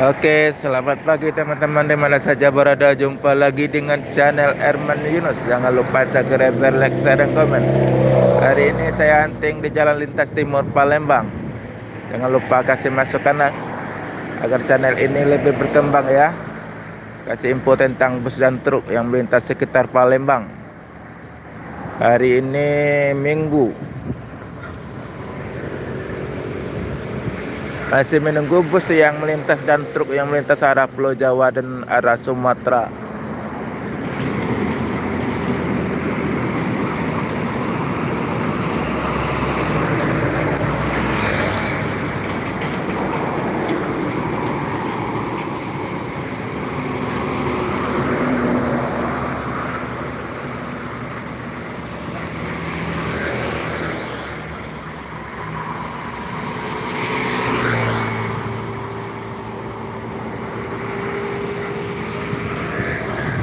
Oke, selamat pagi teman-teman di mana saja berada. Jumpa lagi dengan channel Erman Yunus. Jangan lupa subscribe, like, share, dan komen. Hari ini saya hunting di Jalan Lintas Timur Palembang. Jangan lupa kasih masukan agar channel ini lebih berkembang ya. Kasih info tentang bus dan truk yang melintas sekitar Palembang. Hari ini Minggu. Masih menunggu bus yang melintas dan truk yang melintas arah Pulau Jawa dan arah Sumatera.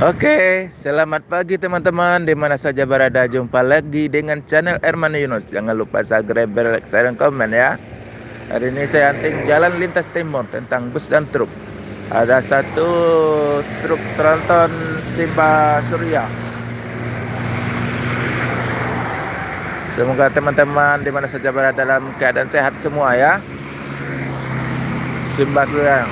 Oke, selamat pagi teman-teman di mana saja berada. Jumpa lagi dengan channel Erman Yunus. Jangan lupa subscribe, like, share, dan komen ya. Hari ini saya hunting Jalan Lintas Timur tentang bus dan truk. Ada satu truk tronton Simba Surya. Semoga teman-teman di mana saja berada dalam keadaan sehat semua ya. Simba Surya.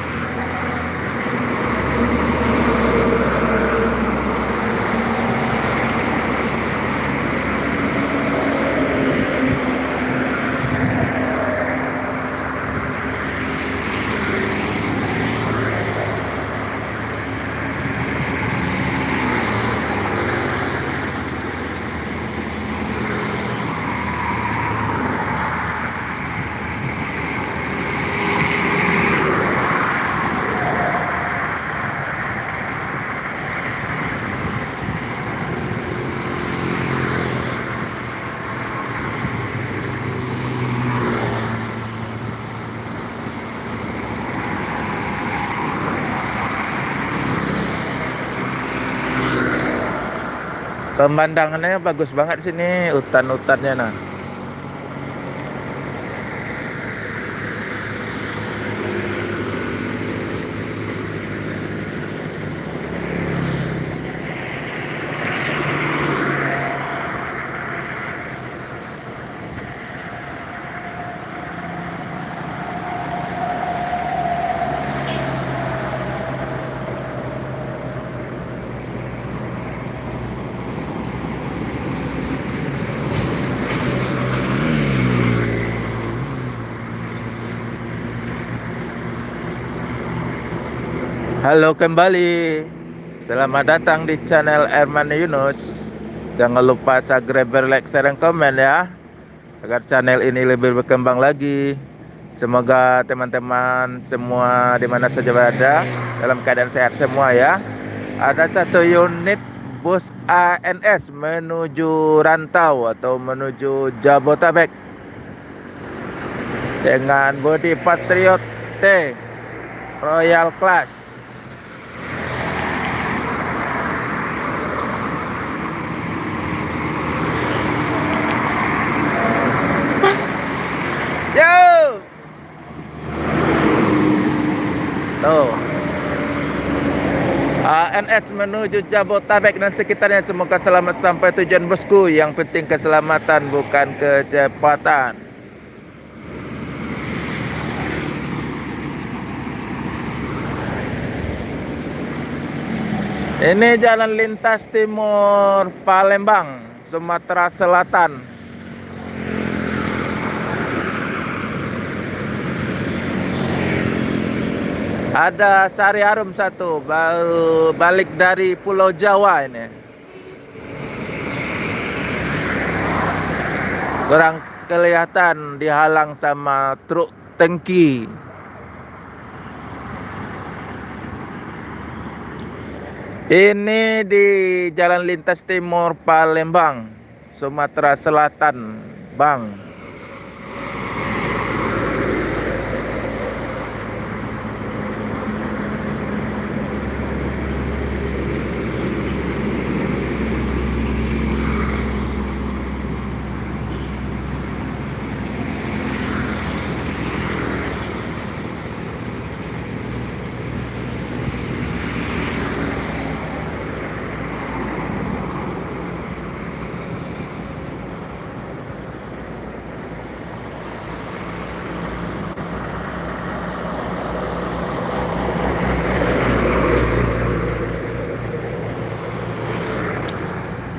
Pemandangannya bagus banget sini, hutan-hutannya nah. Halo kembali. Selamat datang di channel Erman Yunus. Jangan lupa subscribe, like, share, dan komen ya, agar channel ini lebih berkembang lagi. Semoga teman-teman semua di mana saja berada dalam keadaan sehat semua ya. Ada satu unit bus ANS menuju Rantau atau menuju Jabotabek dengan bodi Patriot T Royal Class. Yo! Tuh. ANS menuju Jabotabek dan sekitarnya. Semoga selamat sampai tujuan bosku. Yang penting keselamatan bukan kecepatan. Ini Jalan Lintas Timur Palembang, Sumatera Selatan. Ada Sari Harum satu, baru balik dari Pulau Jawa ini. Kurang kelihatan, dihalang sama truk tangki. Ini di Jalan Lintas Timur Palembang, Sumatera Selatan, Bang.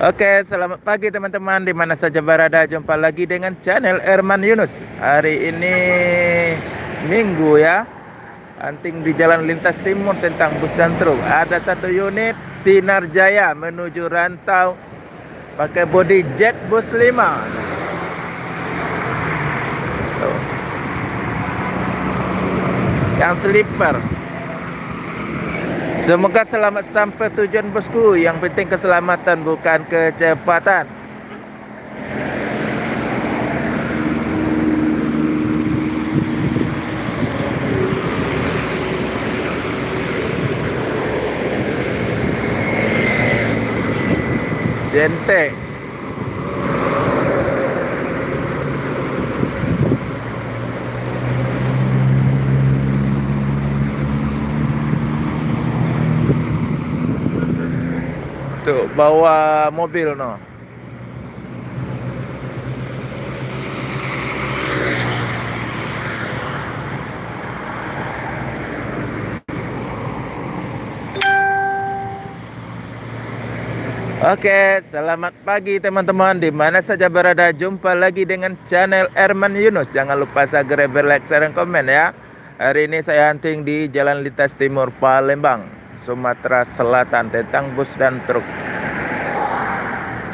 Oke, selamat pagi teman-teman di mana saja berada. Jumpa lagi dengan channel Erman Yunus. Hari ini Minggu ya. Anting di Jalan Lintas Timur tentang bus dan truk. Ada satu unit Sinar Jaya menuju Rantau pakai bodi jet bus 5. Tuh. Yang sleeper. Semoga selamat sampai tujuan bosku. Yang penting keselamatan bukan kecepatan. Jente. Tuh, bawa mobil no. Oke, selamat pagi teman-teman di mana saja berada. Jumpa lagi dengan channel Erman Yunus. Jangan lupa subscribe, like, share, dan komen ya. Hari ini saya hunting di Jalan Lintas Timur Palembang, Sumatera Selatan tentang bus dan truk.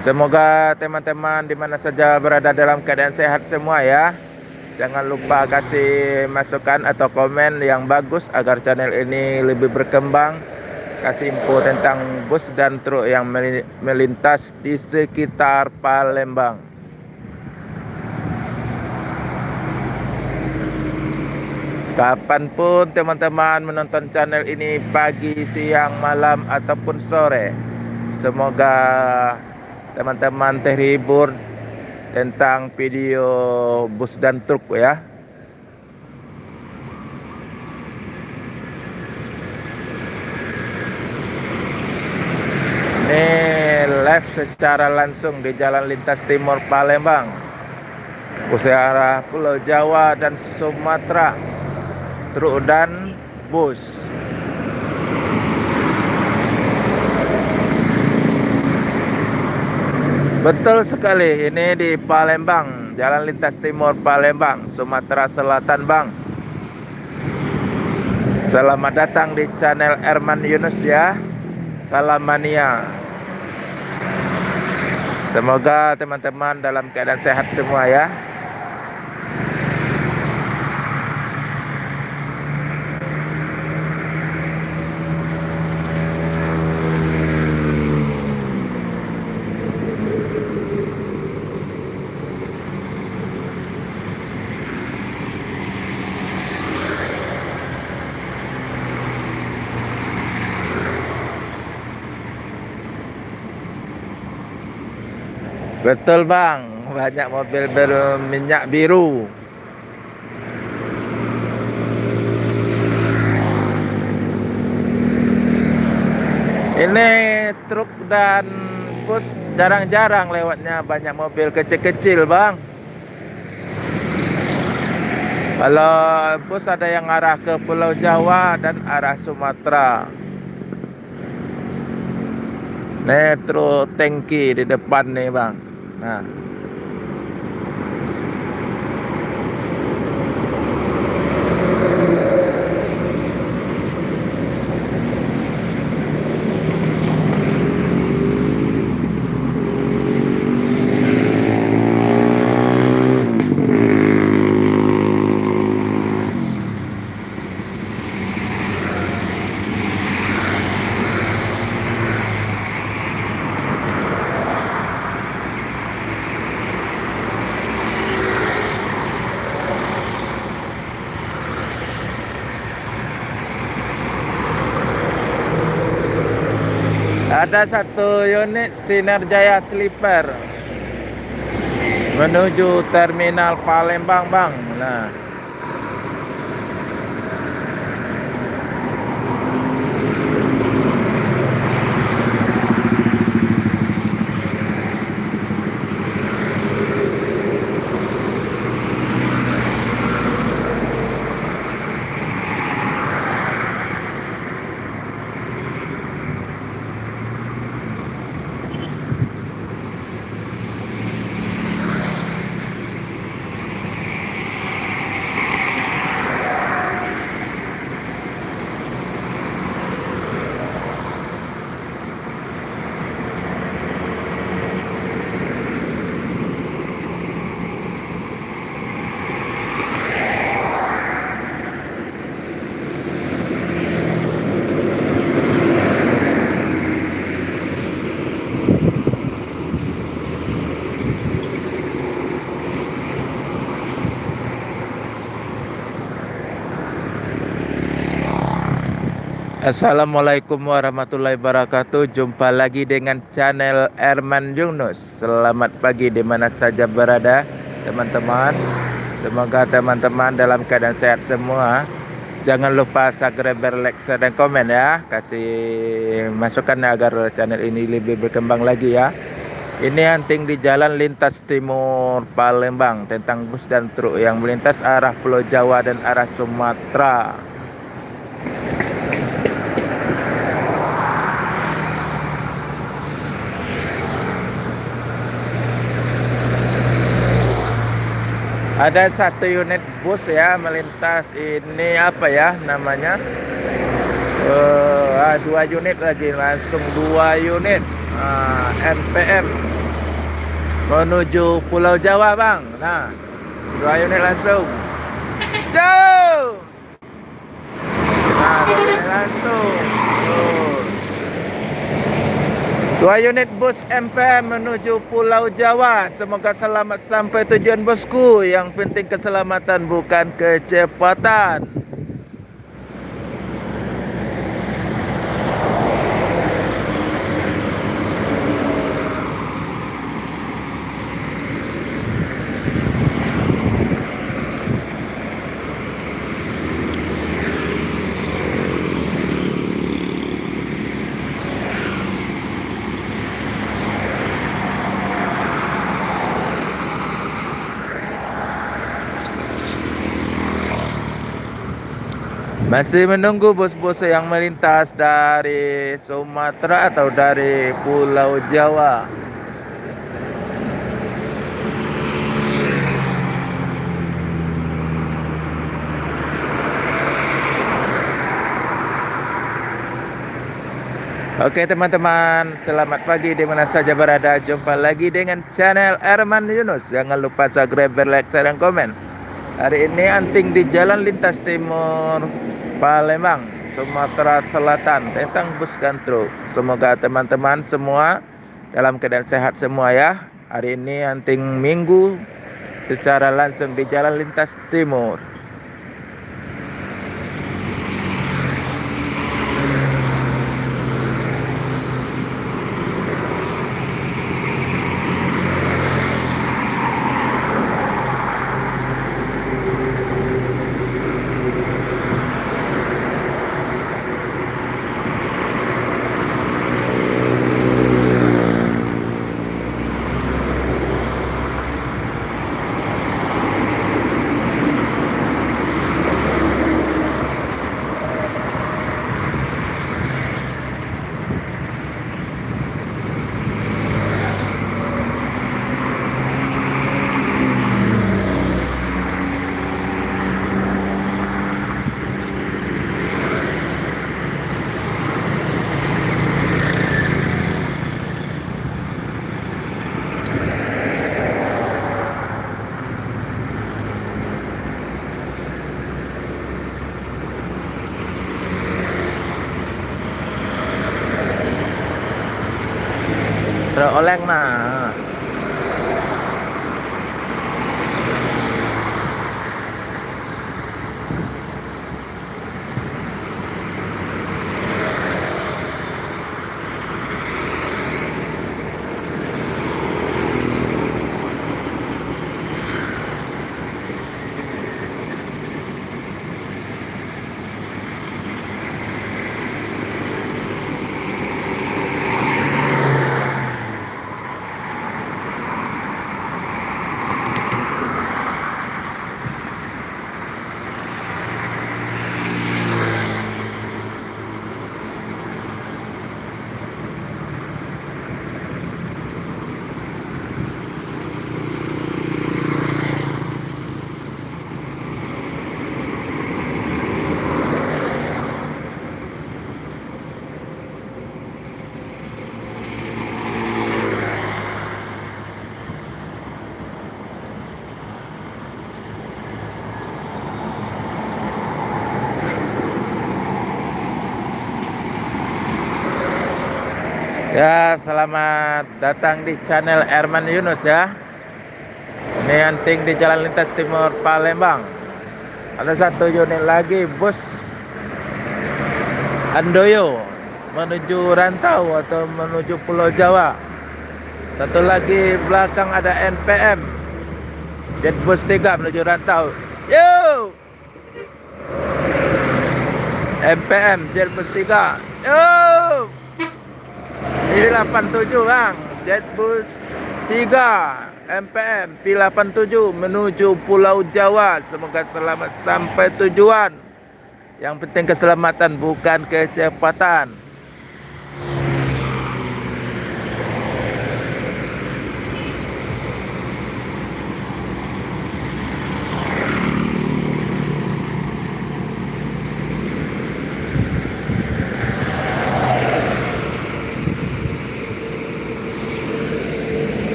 Semoga teman-teman di mana saja berada dalam keadaan sehat semua ya. Jangan lupa kasih masukan atau komen yang bagus agar channel ini lebih berkembang. Kasih info tentang bus dan truk yang melintas di sekitar Palembang. Kapanpun teman-teman menonton channel ini, pagi, siang, malam, ataupun sore, semoga teman-teman terhibur tentang video bus dan truk ya. Ini live secara langsung di Jalan Lintas Timur Palembang, bus arah Pulau Jawa dan Sumatera, truk dan bus. Betul sekali, ini di Palembang, Jalan Lintas Timur Palembang, Sumatera Selatan Bang. Selamat datang di channel Erman Yunus ya. Salam mania. Semoga teman-teman dalam keadaan sehat semua ya. Betul bang, banyak mobil berminyak biru. Ini truk dan bus jarang-jarang lewatnya, banyak mobil kecil-kecil bang. Kalau bus ada yang arah ke Pulau Jawa dan arah Sumatera. Nih truk tangki di depan nih bang. Nah, ada satu unit Sinar Jaya Sleeper menuju terminal Palembang bang. Nah, Assalamualaikum warahmatullahi wabarakatuh. Jumpa lagi dengan channel Erman Yunus. Selamat pagi di mana saja berada teman-teman. Semoga teman-teman dalam keadaan sehat semua. Jangan lupa subscribe, like, share, dan komen ya. Kasih masukan agar channel ini lebih berkembang lagi ya. Ini hunting di jalan lintas timur Palembang tentang bus dan truk yang melintas arah Pulau Jawa dan arah Sumatera. Ada satu unit bus ya melintas, ini apa ya namanya, 2 unit lagi, langsung 2 unit MPM menuju Pulau Jawa bang. Nah 2 unit langsung jauh. Nah 2 unit langsung tuh. 2 unit bus MPM menuju Pulau Jawa. Semoga selamat sampai tujuan bosku. Yang penting keselamatan bukan kecepatan. Masih menunggu bus-bus yang melintas dari Sumatera atau dari Pulau Jawa. Oke teman-teman, selamat pagi di mana saja berada. Jumpa lagi dengan channel Erman Yunus. Jangan lupa subscribe, like, share, dan komen. Hari ini hunting di jalan lintas timur Palembang, Sumatera Selatan tentang bus dan truk. Semoga teman-teman semua dalam keadaan sehat semua ya. Hari ini hunting minggu secara langsung di jalan lintas timur. Oleng nah. Ya, selamat datang di channel Erman Yunus ya. Ini hunting di jalan lintas timur Palembang. Ada 1 unit lagi bus Handoyo menuju Rantau atau menuju Pulau Jawa. Satu lagi belakang ada NPM Jetbus 3 menuju Rantau. Yo, NPM Jetbus 3. Yo, ini 87 Bang, Jetbus 3 MPM P87 menuju Pulau Jawa. Semoga selamat sampai tujuan. Yang penting keselamatan, bukan kecepatan.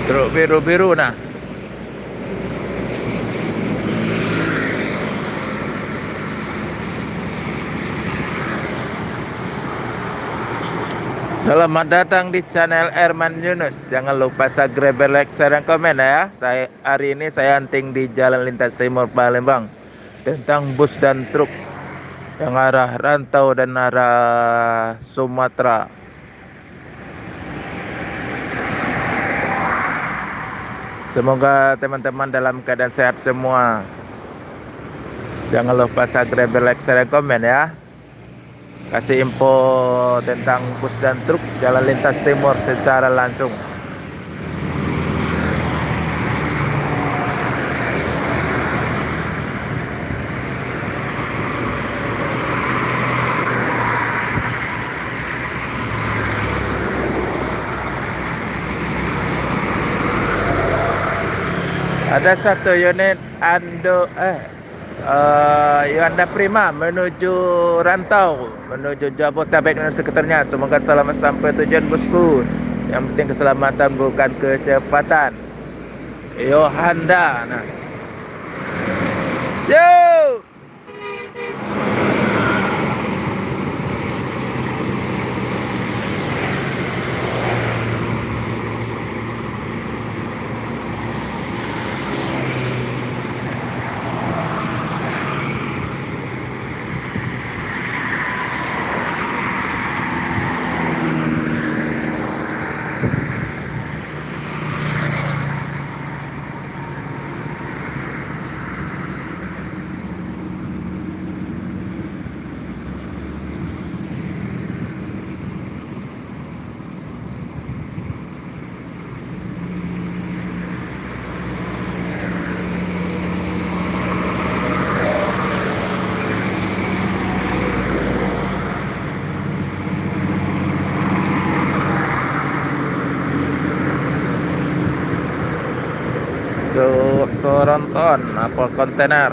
Truk biru-biru nah. Selamat datang di channel Herman Yunus. Jangan lupa subscribe, like, share, dan komen ya. Hari ini saya hunting di Jalan Lintas Timur Palembang tentang bus dan truk yang arah Rantau dan arah Sumatera. Semoga teman-teman dalam keadaan sehat semua. Jangan lupa subscribe, like, share, dan komen ya. Kasih info tentang bus dan truk Jalan Lintas Timur secara langsung. Ada satu unit Yuanda Prima menuju Rantau, menuju Jabodetabek dan sekitarnya. Semoga selamat sampai tujuan bosku. Yang penting keselamatan, bukan kecepatan. Yohanda. Nah. Yo! Toronton apa kontainer.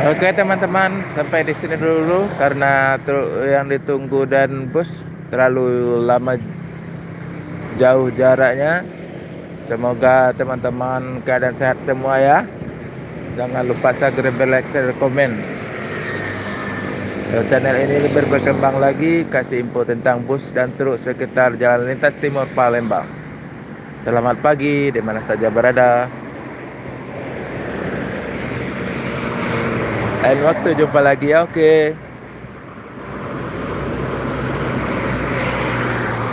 Oke teman-teman, sampai di sini dulu karena truk yang ditunggu dan bus terlalu lama jauh jaraknya. Semoga teman-teman keadaan sehat semua ya. Jangan lupa subscribe, like, share, komen. Channel ini lebih berkembang lagi, kasih info tentang bus dan truk sekitar Jalan Lintas Timur Palembang. Selamat pagi, di mana saja berada. Lain waktu jumpa lagi ya, oke.